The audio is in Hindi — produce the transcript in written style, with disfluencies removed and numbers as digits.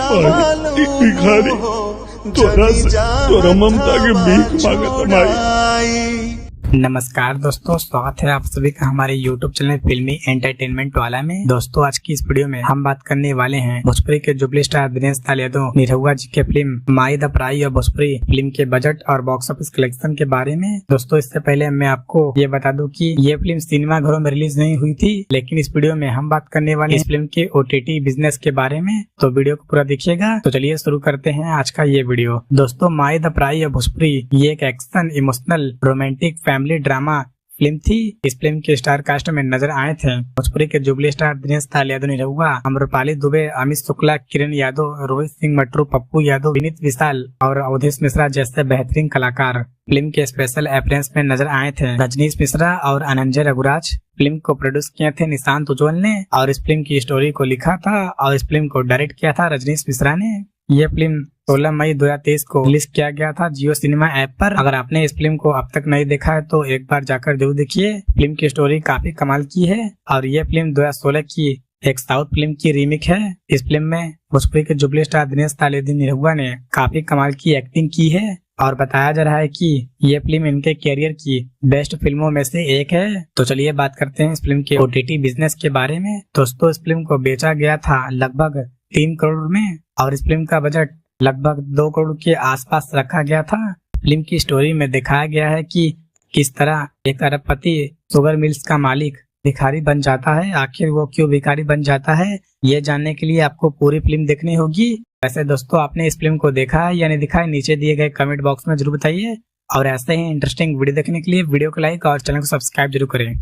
एक भिखारी तोरा से तोरा ममता के भीख मांगत माई। नमस्कार दोस्तों, स्वागत है आप सभी का हमारे YouTube चैनल फिल्मी एंटरटेनमेंट वाला में। दोस्तों आज की इस वीडियो में हम बात करने वाले हैं भोजपुरी के जुबली स्टार दिनेश लाल यादव निरहुआ जी के फिल्म माई द प्राई और भोजपुरी फिल्म के बजट और बॉक्स ऑफिस कलेक्शन के बारे में। दोस्तों इससे पहले मैं आपको ये बता दूं कि ये फिल्म सिनेमा घरों में रिलीज नहीं हुई थी, लेकिन इस वीडियो में हम बात करने वाले इस फिल्म के OTT बिजनेस के बारे में, तो वीडियो को पूरा देखिएगा। तो चलिए शुरू करते हैं आज का ये वीडियो। दोस्तों माई द प्राई और भोजपुरी ये एक action, emotional, romantic family drama film थी। इस फिल्म के स्टार कास्ट में नजर आए थे भोजपुरी के जुबली स्टार दिनेश लाल यादव निरहुआ, अम्रपाली दुबे, अमित शुक्ला, किरण यादव, रोहित सिंह मटरू, पप्पू यादव, विनीत विशाल और अवधेश मिश्रा जैसे बेहतरीन कलाकार फिल्म के स्पेशल अपीयरेंस में नजर आए थे। रजनीश मिश्रा और अनंजय रघुराज। फिल्म को प्रोड्यूस किए थे निशांत उज्ज्वल ने और इस फिल्म की स्टोरी को लिखा था और इस फिल्म को डायरेक्ट किया था रजनीश मिश्रा ने। ये फिल्म 16 मई 2023 को रिलीज किया गया था जियो सिनेमा ऐप पर। अगर आपने इस फिल्म को अब तक नहीं देखा है तो एक बार जाकर जरूर देखिए। फिल्म की स्टोरी काफी कमाल की है और ये फिल्म 2016 की एक साउथ फिल्म की रीमेक है। इस फिल्म में भोजपुरी के जुबली स्टार दिनेश लाल यादव निरहुआ ने काफी कमाल की एक्टिंग की है और बताया जा रहा है कि ये फिल्म इनके कैरियर की बेस्ट फिल्मों में से एक है। तो चलिए बात करते हैं इस फिल्म के OTT बिजनेस के बारे में। दोस्तों इस फिल्म को बेचा गया था लगभग 3 करोड़ में और इस फिल्म का बजट लगभग 2 करोड़ के आसपास रखा गया था। फिल्म की स्टोरी में दिखाया गया है कि किस तरह एक अरबपति शुगर मिल्स का मालिक भिखारी बन जाता है। आखिर वो क्यों भिखारी बन जाता है, ये जानने के लिए आपको पूरी फिल्म देखनी होगी। वैसे दोस्तों आपने इस फिल्म को देखा है या नहीं देखा है, नीचे दिए गए कमेंट बॉक्स में जरूर बताइए और ऐसे ही इंटरेस्टिंग वीडियो देखने के लिए वीडियो को लाइक और चैनल को सब्सक्राइब जरूर करें।